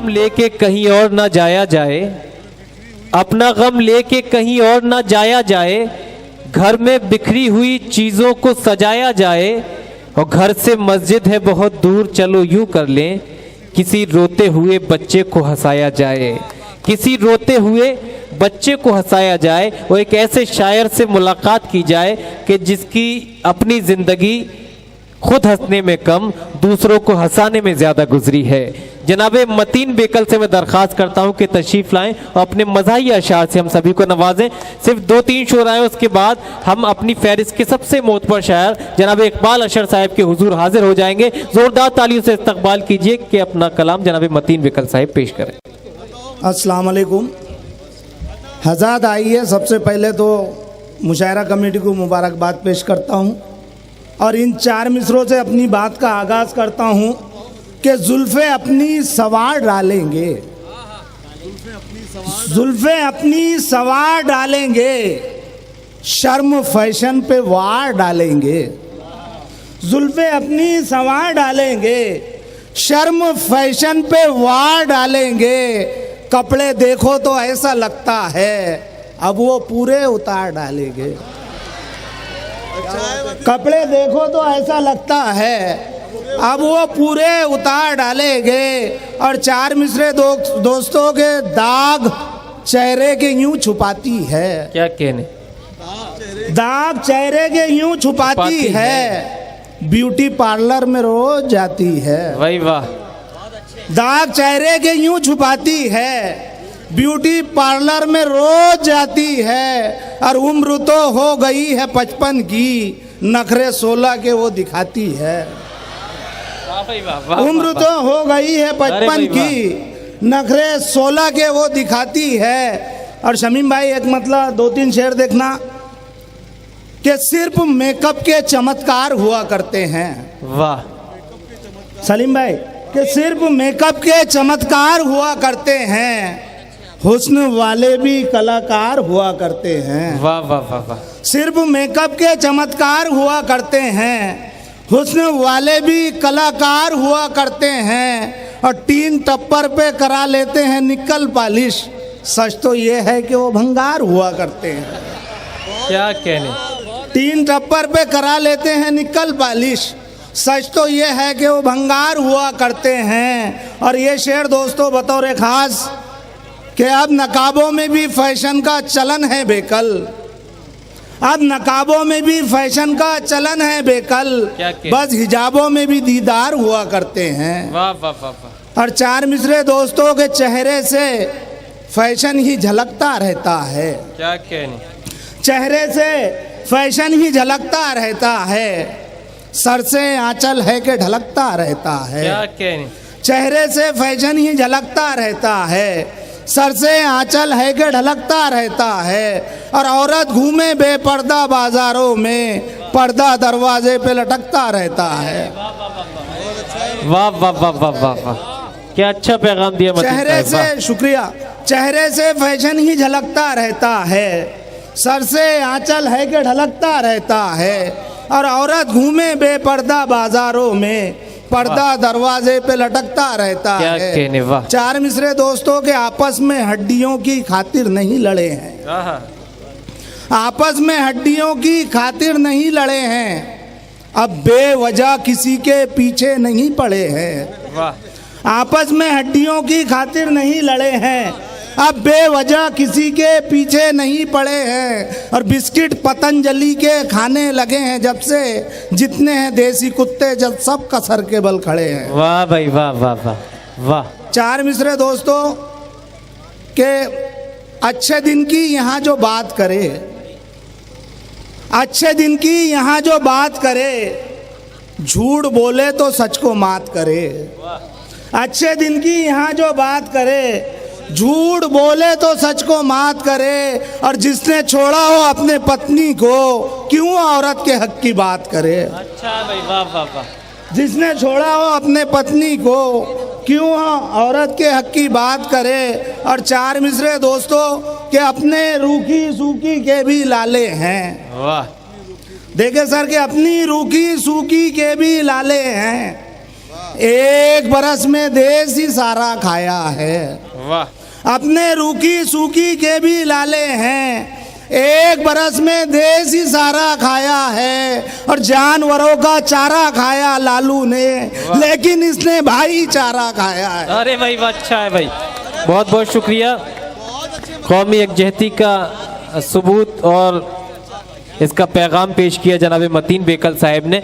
गम लेके कहीं और ना जाया जाए, अपना गम लेके कहीं और ना जाया जाए, घर में बिखरी हुई चीज़ों को सजाया जाए, और घर से मस्जिद है बहुत दूर चलो यूं कर लें, किसी रोते हुए बच्चे को हंसाया जाए, किसी रोते हुए बच्चे को हंसाया जाए। और एक ऐसे शायर से मुलाकात की जाए कि जिसकी अपनी ज़िंदगी खुद हंसने में कम, दूसरों को हंसाने में ज़्यादा गुजरी है। जनाब मतीन बेकल से मैं दरख्वास्त करता हूं कि तशरीफ़ लाएं और अपने मज़ाही अशार से हम सभी को नवाजें। सिर्फ 2-3 शोर आए, उसके बाद हम अपनी फहरिस्त के सबसे मोतबर शायर जनाब इकबाल अशर साहब के हुजूर हाजिर हो जाएंगे। ज़ोरदार तालियों से इस्तकबाल कीजिए कि अपना कलाम जनाब मतीन बेकल साहब पेश करें। अस्सलाम वालेकुम हज़ात। आइए, सबसे पहले तो मुशायरा कमेटी को मुबारकबाद पेश करता हूँ और इन 4 मिसरों से अपनी बात का आगाज़ करता हूँ कि जुल्फ़े अपनी सवार डालेंगे, जुल्फ़े अपनी सवार डालेंगे, शर्म फैशन पे वार डालेंगे, जुल्फ़े अपनी सवार डालेंगे, शर्म फैशन पे वार डालेंगे, कपड़े देखो तो ऐसा लगता है अब वो पूरे उतार डालेंगे, कपड़े देखो तो ऐसा लगता है अब वो पूरे उतार डालेंगे। और 4 मिसरे दोस्तों के दाग चेहरे के यूं छुपाती है, क्या कहने, दाग चेहरे के यूं छुपाती है, ब्यूटी पार्लर में रोज जाती है, वाह वाह, दाग चेहरे के यूं छुपाती है, ब्यूटी पार्लर में रोज जाती है, और उम्र तो हो गई है 55 की, नखरे 16 के वो दिखाती है, उम्र तो हो गई है 55 की, नखरे 16 के वो दिखाती है। और शमीम भाई एक मतलब 2-3 शेर देखना कि सिर्फ मेकअप के चमत्कार हुआ करते हैं, वाह सलीम भाई, कि सिर्फ मेकअप के चमत्कार हुआ करते हैं, हुस्न वाले भी कलाकार हुआ करते हैं, वाह वाह वाह वाह, सिर्फ मेकअप के चमत्कार हुआ करते हैं, हुस्न वाले भी कलाकार हुआ करते हैं, और टीन टप्पर पे करा लेते हैं निकल पॉलिश, सच तो ये है कि वो भंगार हुआ करते हैं, क्या कहने, टीन टप्पर पे करा लेते हैं निकल पॉलिश, सच तो ये है कि वो भंगार हुआ करते हैं। और ये शेर दोस्तों बतौर खास कि अब नकाबों में भी फैशन का चलन है बेकल, अब नकाबों में भी फैशन का चलन है बेकल, बस हिजाबों में भी दीदार हुआ करते हैं, वाह वाह वाह वाह। और 4 मिसरे दोस्तों के चेहरे से फैशन ही झलकता रहता है, क्या कहने, चेहरे से फैशन ही झलकता रहता है, सर से आंचल है कि ढलकता रहता है, क्या कहने, चेहरे से फैशन ही झलकता रहता है, सर से आंचल है कि ढलकता रहता है, और औरत घूमे बेपर्दा बाजारों में, पर्दा दरवाजे पे लटकता रहता है, वाह वाह वाह वाह वाह वाह, क्या अच्छा पैगाम दिया मतीन चेहरे साहब, वाह। से, शुक्रिया, चेहरे से फैशन ही झलकता रहता है, सर से आंचल है कि ढलकता रहता है, और औरत घूमे बेपर्दा बाजारों में, पर्दा दरवाजे पे लटकता रहता क्या है। कहने, वाह। 4 मिसरे दोस्तों के आपस में हड्डियों की खातिर नहीं लड़े हैं, आपस में हड्डियों की खातिर नहीं लड़े हैं, अब बेवजह किसी के पीछे नहीं पड़े हैं, वाह, आपस में हड्डियों की खातिर नहीं लड़े हैं, अब बेवजह किसी के पीछे नहीं पड़े हैं, और बिस्किट पतंजलि के खाने लगे हैं जब से, जितने हैं देसी कुत्ते जब सब कसर के बल खड़े हैं, वाह भाई वाह वाह वाह वाह। 4 मिसरे दोस्तों के अच्छे दिन की यहाँ जो बात करे, अच्छे दिन की यहाँ जो बात करे, झूठ बोले तो सच को मात करे, अच्छे दिन की यहाँ जो बात करे, झूठ बोले तो सच को मात करे, और जिसने छोड़ा हो अपने पत्नी को क्यों औरत के हक की बात करे, अच्छा भाई वाह वाह वाह, जिसने छोड़ा हो अपने पत्नी को क्यों औरत के हक की बात करे। और 4 मिसरे दोस्तों के अपने रूखी सूखी के भी लाले हैं, वाह, देखे सर के अपनी रूखी सूखी के भी लाले हैं, एक बरस में देश ही सारा खाया है। वाह। अपने रूखी सूखी के भी लाले हैं, एक बरस में देश ही सारा खाया है। और जानवरों का चारा खाया लालू ने, लेकिन इसने भाईचारा खाया है। अरे भाई वाह, अच्छा है भाई, बहुत बहुत शुक्रिया। कौमी यकजहती का सबूत और इसका पैगाम पेश किया जनाब मतीन बेकल साहब ने।